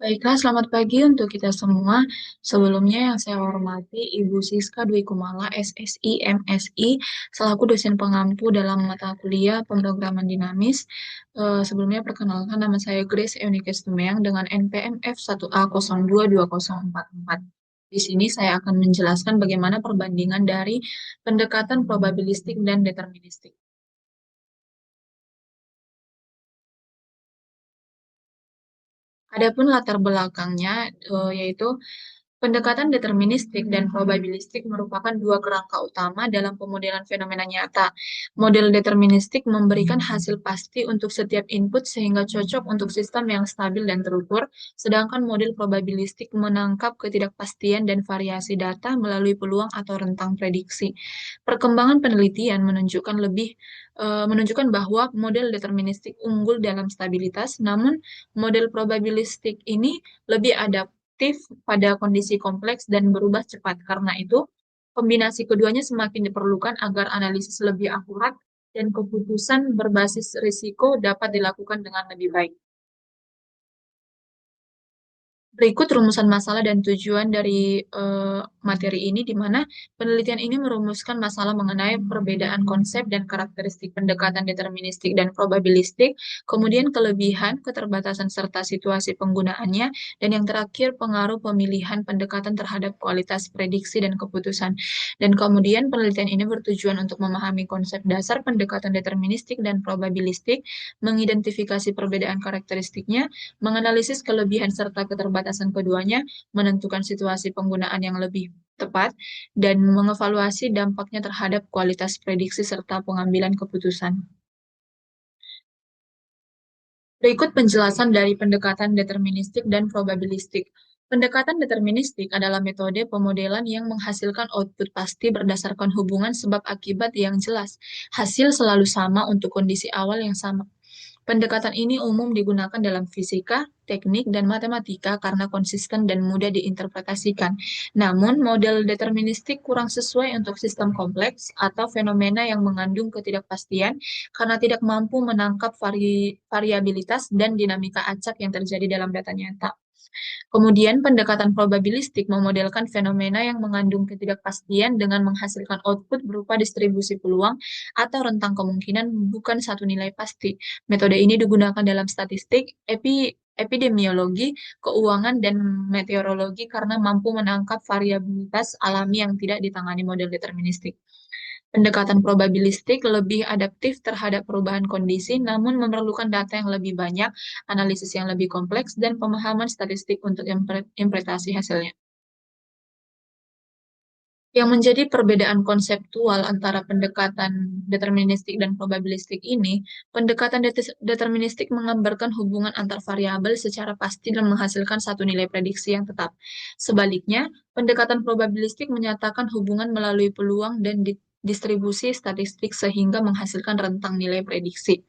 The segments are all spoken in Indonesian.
Baiklah, selamat pagi untuk kita semua. Sebelumnya yang saya hormati Ibu Siska Dwi Kumala, SSI, MSI, selaku dosen pengampu dalam mata kuliah pemrograman dinamis. Sebelumnya perkenalkan nama saya Grace Eunike Stumeang dengan NPM F1A022044. Di sini saya akan menjelaskan bagaimana perbandingan dari pendekatan probabilistik dan deterministik. Adapun latar belakangnya yaitu pendekatan deterministik dan probabilistik merupakan dua kerangka utama dalam pemodelan fenomena nyata. Model deterministik memberikan hasil pasti untuk setiap input sehingga cocok untuk sistem yang stabil dan terukur, sedangkan model probabilistik menangkap ketidakpastian dan variasi data melalui peluang atau rentang prediksi. Perkembangan penelitian menunjukkan bahwa model deterministik unggul dalam stabilitas, namun model probabilistik ini lebih adaptif pada kondisi kompleks dan berubah cepat. Karena itu, kombinasi keduanya semakin diperlukan agar analisis lebih akurat dan keputusan berbasis risiko dapat dilakukan dengan lebih baik. Berikut rumusan masalah dan tujuan dari materi ini, di mana penelitian ini merumuskan masalah mengenai perbedaan konsep dan karakteristik pendekatan deterministik dan probabilistik, kemudian kelebihan, keterbatasan, serta situasi penggunaannya, dan yang terakhir pengaruh pemilihan pendekatan terhadap kualitas prediksi dan keputusan. Dan kemudian penelitian ini bertujuan untuk memahami konsep dasar pendekatan deterministik dan probabilistik, mengidentifikasi perbedaan karakteristiknya, menganalisis kelebihan serta keterbatasan keduanya, menentukan situasi penggunaan yang lebih tepat, dan mengevaluasi dampaknya terhadap kualitas prediksi serta pengambilan keputusan. Berikut penjelasan dari pendekatan deterministik dan probabilistik. Pendekatan deterministik adalah metode pemodelan yang menghasilkan output pasti berdasarkan hubungan sebab akibat yang jelas. Hasil selalu sama untuk kondisi awal yang sama. Pendekatan ini umum digunakan dalam fisika, teknik, dan matematika karena konsisten dan mudah diinterpretasikan. Namun, model deterministik kurang sesuai untuk sistem kompleks atau fenomena yang mengandung ketidakpastian karena tidak mampu menangkap variabilitas dan dinamika acak yang terjadi dalam data nyata. Kemudian, pendekatan probabilistik memodelkan fenomena yang mengandung ketidakpastian dengan menghasilkan output berupa distribusi peluang atau rentang kemungkinan bukan satu nilai pasti. Metode ini digunakan dalam statistik, epidemiologi, keuangan, dan meteorologi karena mampu menangkap variabilitas alami yang tidak ditangani model deterministik. Pendekatan probabilistik lebih adaptif terhadap perubahan kondisi, namun memerlukan data yang lebih banyak, analisis yang lebih kompleks, dan pemahaman statistik untuk interpretasi hasilnya. Yang menjadi perbedaan konseptual antara pendekatan deterministik dan probabilistik ini, pendekatan deterministik menggambarkan hubungan antar variabel secara pasti dan menghasilkan satu nilai prediksi yang tetap. Sebaliknya, pendekatan probabilistik menyatakan hubungan melalui peluang dan distribusi statistik sehingga menghasilkan rentang nilai prediksi.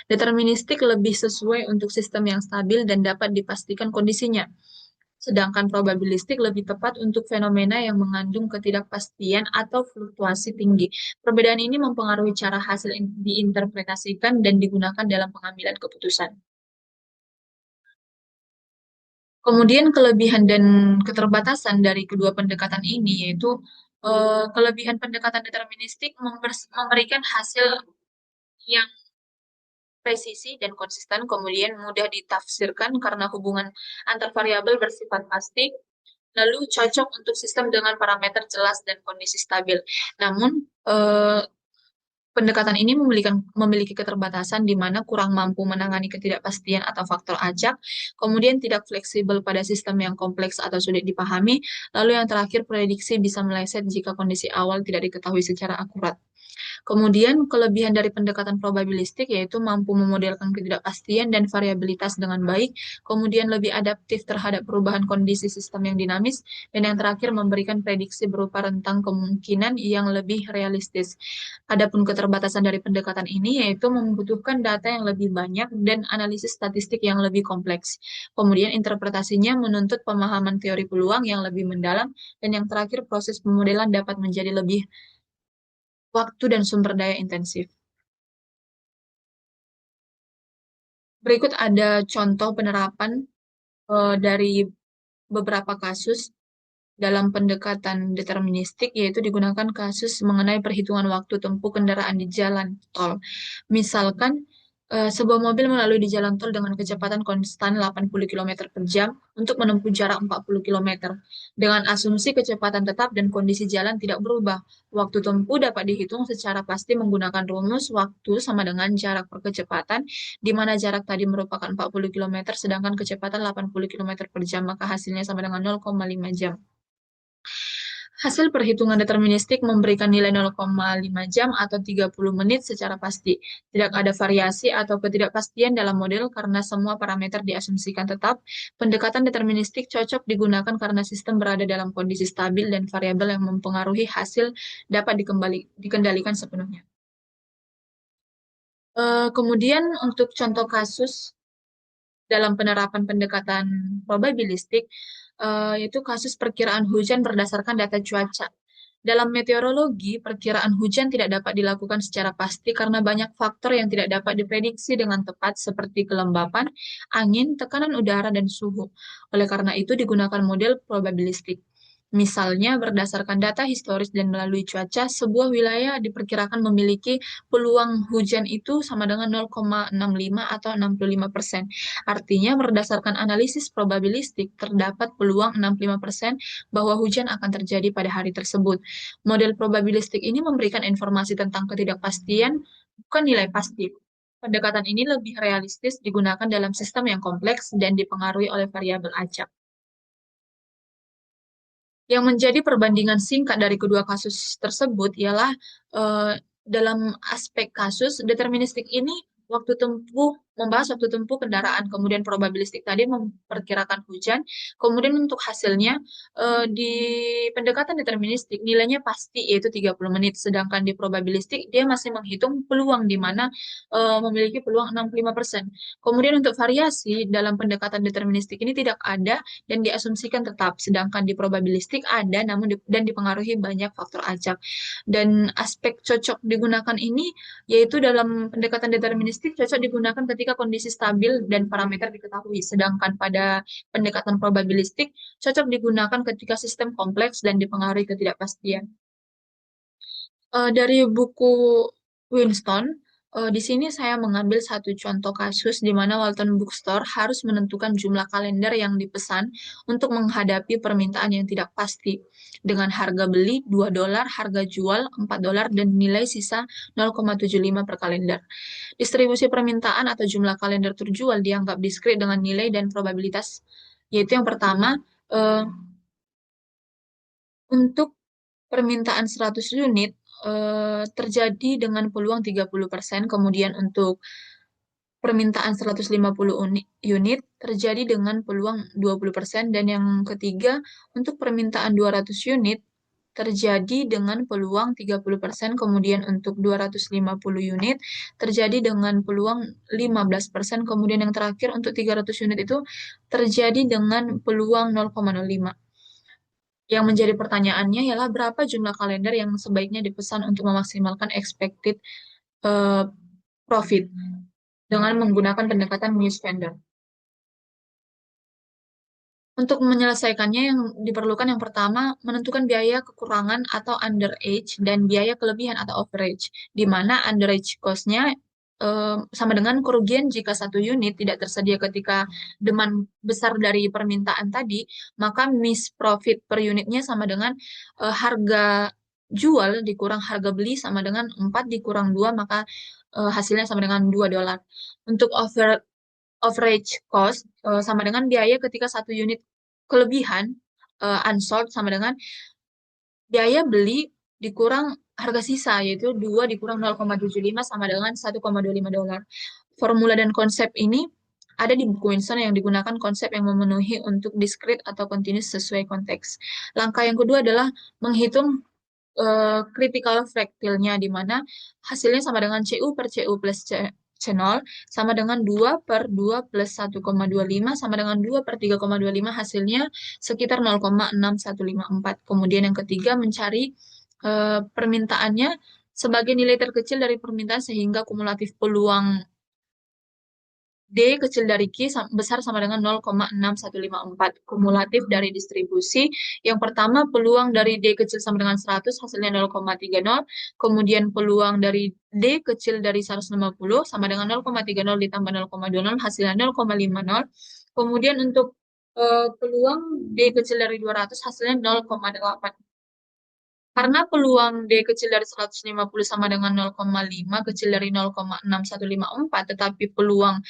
Deterministik lebih sesuai untuk sistem yang stabil dan dapat dipastikan kondisinya, sedangkan probabilistik lebih tepat untuk fenomena yang mengandung ketidakpastian atau fluktuasi tinggi. Perbedaan ini mempengaruhi cara hasil diinterpretasikan dan digunakan dalam pengambilan keputusan. Kemudian kelebihan dan keterbatasan dari kedua pendekatan ini yaitu kelebihan pendekatan deterministik memberikan hasil yang presisi dan konsisten, kemudian mudah ditafsirkan karena hubungan antar variabel bersifat pasti, lalu cocok untuk sistem dengan parameter jelas dan kondisi stabil. Namun, pendekatan ini memiliki keterbatasan di mana kurang mampu menangani ketidakpastian atau faktor acak, kemudian tidak fleksibel pada sistem yang kompleks atau sulit dipahami, lalu yang terakhir prediksi bisa meleset jika kondisi awal tidak diketahui secara akurat. Kemudian, kelebihan dari pendekatan probabilistik yaitu mampu memodelkan ketidakpastian dan variabilitas dengan baik, kemudian lebih adaptif terhadap perubahan kondisi sistem yang dinamis, dan yang terakhir memberikan prediksi berupa rentang kemungkinan yang lebih realistis. Adapun keterbatasan dari pendekatan ini yaitu membutuhkan data yang lebih banyak dan analisis statistik yang lebih kompleks. Kemudian interpretasinya menuntut pemahaman teori peluang yang lebih mendalam, dan yang terakhir proses pemodelan dapat menjadi lebih waktu dan sumber daya intensif. Berikut ada contoh penerapan dari beberapa kasus dalam pendekatan deterministik, yaitu digunakan kasus mengenai perhitungan waktu tempuh kendaraan di jalan tol. Misalkan, sebuah mobil melalui di jalan tol dengan kecepatan konstan 80 km per jam untuk menempuh jarak 40 km. Dengan asumsi kecepatan tetap dan kondisi jalan tidak berubah, waktu tempuh dapat dihitung secara pasti menggunakan rumus waktu sama dengan jarak per kecepatan, di mana jarak tadi merupakan 40 km, sedangkan kecepatan 80 km per jam, maka hasilnya sama dengan 0,5 jam. Hasil perhitungan deterministik memberikan nilai 0,5 jam atau 30 menit secara pasti. Tidak ada variasi atau ketidakpastian dalam model karena semua parameter diasumsikan tetap. Pendekatan deterministik cocok digunakan karena sistem berada dalam kondisi stabil dan variabel yang mempengaruhi hasil dapat dikendalikan sepenuhnya. Kemudian untuk contoh kasus dalam penerapan pendekatan probabilistik, yaitu kasus perkiraan hujan berdasarkan data cuaca. Dalam meteorologi, perkiraan hujan tidak dapat dilakukan secara pasti karena banyak faktor yang tidak dapat diprediksi dengan tepat seperti kelembapan, angin, tekanan udara, dan suhu. Oleh karena itu digunakan model probabilistik. Misalnya, berdasarkan data historis dan melalui cuaca, sebuah wilayah diperkirakan memiliki peluang hujan itu sama dengan 0,65 atau 65%. Artinya, berdasarkan analisis probabilistik, terdapat peluang 65% bahwa hujan akan terjadi pada hari tersebut. Model probabilistik ini memberikan informasi tentang ketidakpastian, bukan nilai pasti. Pendekatan ini lebih realistis digunakan dalam sistem yang kompleks dan dipengaruhi oleh variabel acak. Yang menjadi perbandingan singkat dari kedua kasus tersebut ialah, eh, dalam aspek kasus deterministik ini membahas waktu tempuh kendaraan, kemudian probabilistik tadi memperkirakan hujan, kemudian untuk hasilnya, di pendekatan deterministik nilainya pasti yaitu 30 menit, sedangkan di probabilistik dia masih menghitung peluang di mana, memiliki peluang 65%. Kemudian untuk variasi dalam pendekatan deterministik ini tidak ada dan diasumsikan tetap, sedangkan di probabilistik ada namun dan dipengaruhi banyak faktor acak. Dan aspek cocok digunakan ini yaitu dalam pendekatan deterministik cocok digunakan ketika kondisi stabil dan parameter diketahui, sedangkan pada pendekatan probabilistik cocok digunakan ketika sistem kompleks dan dipengaruhi ketidakpastian. Dari buku Winston, di sini saya mengambil satu contoh kasus di mana Walton Bookstore harus menentukan jumlah kalender yang dipesan untuk menghadapi permintaan yang tidak pasti, dengan harga beli $2, harga jual $4, dan nilai sisa 0,75 per kalender. Distribusi permintaan atau jumlah kalender terjual dianggap diskrit dengan nilai dan probabilitas, yaitu yang pertama, eh, untuk permintaan 100 unit, terjadi dengan peluang 30%, kemudian untuk permintaan 150 unit terjadi dengan peluang 20%, dan yang ketiga, untuk permintaan 200 unit terjadi dengan peluang 30%, kemudian untuk 250 unit terjadi dengan peluang 15%, kemudian yang terakhir untuk 300 unit itu terjadi dengan peluang 0,05. Yang menjadi pertanyaannya ialah berapa jumlah kalender yang sebaiknya dipesan untuk memaksimalkan expected, eh, profit dengan menggunakan pendekatan Muse Vendor. Untuk menyelesaikannya yang diperlukan yang pertama, menentukan biaya kekurangan atau underage dan biaya kelebihan atau overage, di mana underage cost-nya, sama dengan kerugian jika satu unit tidak tersedia ketika demand besar dari permintaan tadi, maka miss profit per unitnya sama dengan, harga jual dikurang harga beli sama dengan 4 dikurang 2, maka, hasilnya sama dengan $2. Untuk overage cost, sama dengan biaya ketika satu unit kelebihan, unsold, sama dengan biaya beli dikurang harga sisa, yaitu 2 dikurang 0,75 sama dengan $1,25. Formula dan konsep ini ada di buku Winston yang digunakan konsep yang memenuhi untuk discrete atau continuous sesuai konteks. Langkah yang kedua adalah menghitung, critical fractalnya, di mana hasilnya sama dengan CU per CU plus C0 sama dengan 2 per 2 plus 1,25 sama dengan 2 per 3,25, hasilnya sekitar 0,6154. Kemudian yang ketiga, mencari, permintaannya sebagai nilai terkecil dari permintaan sehingga kumulatif peluang D kecil dari Q besar sama dengan 0,6154. Kumulatif dari distribusi. Yang pertama, peluang dari D kecil sama dengan 100, hasilnya 0,30. Kemudian peluang dari D kecil dari 150 sama dengan 0,30 ditambah 0,20, hasilnya 0,50. Kemudian untuk peluang D kecil dari 200, hasilnya 0,8. Karena peluang D kecil dari 150 sama dengan 0,5, kecil dari 0,6154, tetapi peluang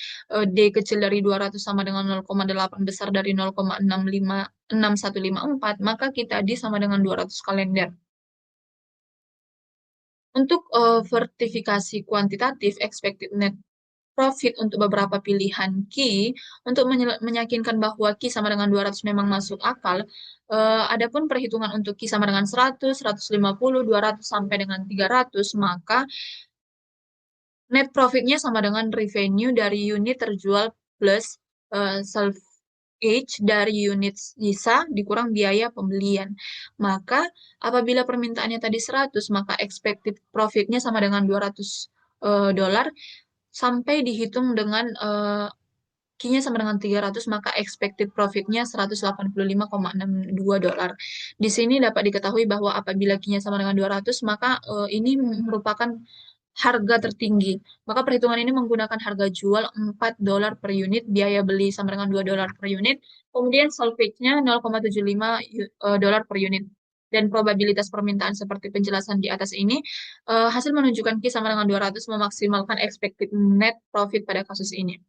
D kecil dari 200 sama dengan 0,8, besar dari 0,65154, maka kita D sama dengan 200 kalender. Untuk vertifikasi kuantitatif expected net profit untuk beberapa pilihan key, untuk meyakinkan bahwa key sama dengan 200 memang masuk akal, adapun perhitungan untuk key sama dengan 100, 150, 200 sampai dengan 300, maka net profitnya sama dengan revenue dari unit terjual plus salvage dari unit sisa dikurang biaya pembelian. Maka apabila permintaannya tadi 100, maka expected profitnya sama dengan 200 dolar sampai dihitung dengan Q-nya sama dengan 300, maka expected profit-nya 185,62 dolar. Di sini dapat diketahui bahwa apabila Q-nya sama dengan 200, maka ini merupakan harga tertinggi. Maka perhitungan ini menggunakan harga jual 4 dolar per unit, biaya beli sama dengan 2 dolar per unit, kemudian salvage-nya 0,75 dolar per unit. Dan probabilitas permintaan seperti penjelasan di atas ini, hasil menunjukkan Q sama dengan 200 memaksimalkan expected net profit pada kasus ini.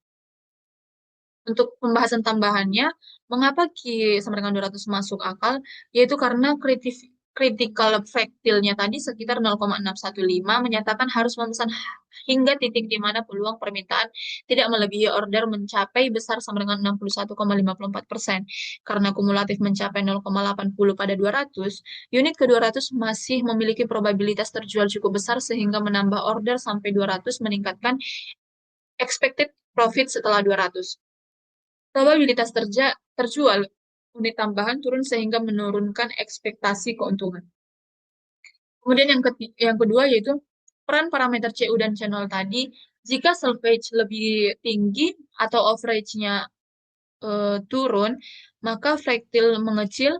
Untuk pembahasan tambahannya, mengapa Q sama dengan 200 masuk akal? Yaitu karena critical fractalnya tadi sekitar 0,615 menyatakan harus memesan hingga titik di mana peluang permintaan tidak melebihi order mencapai besar sama dengan 61,54%. Karena kumulatif mencapai 0,80 pada 200, unit ke-200 masih memiliki probabilitas terjual cukup besar sehingga menambah order sampai 200 meningkatkan expected profit setelah 200. Probabilitas terjual unit tambahan turun sehingga menurunkan ekspektasi keuntungan. Kemudian yang kedua yaitu peran parameter CU dan channel tadi. Jika salvage lebih tinggi atau average-nya turun, maka fractal mengecil,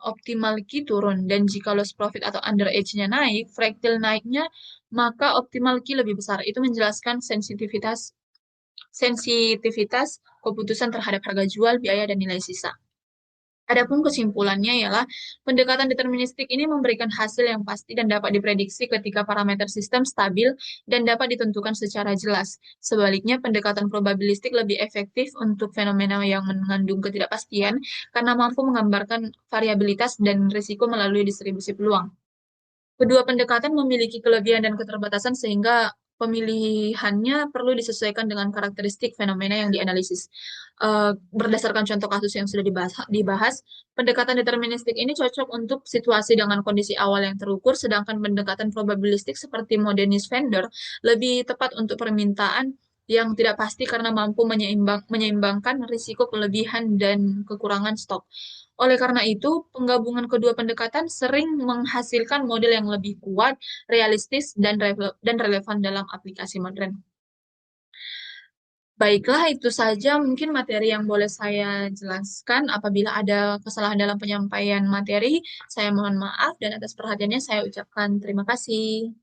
optimal key turun. Dan jika loss profit atau under edge-nya naik, fractal naiknya, maka optimal key lebih besar. Itu menjelaskan sensitivitas keputusan terhadap harga jual, biaya, dan nilai sisa. Adapun kesimpulannya ialah pendekatan deterministik ini memberikan hasil yang pasti dan dapat diprediksi ketika parameter sistem stabil dan dapat ditentukan secara jelas. Sebaliknya, pendekatan probabilistik lebih efektif untuk fenomena yang mengandung ketidakpastian karena mampu menggambarkan variabilitas dan risiko melalui distribusi peluang. Kedua pendekatan memiliki kelebihan dan keterbatasan sehingga pemilihannya perlu disesuaikan dengan karakteristik fenomena yang dianalisis. Berdasarkan contoh kasus yang sudah dibahas, pendekatan deterministik ini cocok untuk situasi dengan kondisi awal yang terukur, sedangkan pendekatan probabilistik seperti Modernist vendor lebih tepat untuk permintaan yang tidak pasti karena mampu menyeimbangkan risiko kelebihan dan kekurangan stok. Oleh karena itu, penggabungan kedua pendekatan sering menghasilkan model yang lebih kuat, realistis, dan relevan dalam aplikasi modern. Baiklah, itu saja mungkin materi yang boleh saya jelaskan. Apabila ada kesalahan dalam penyampaian materi, saya mohon maaf dan atas perhatiannya saya ucapkan terima kasih.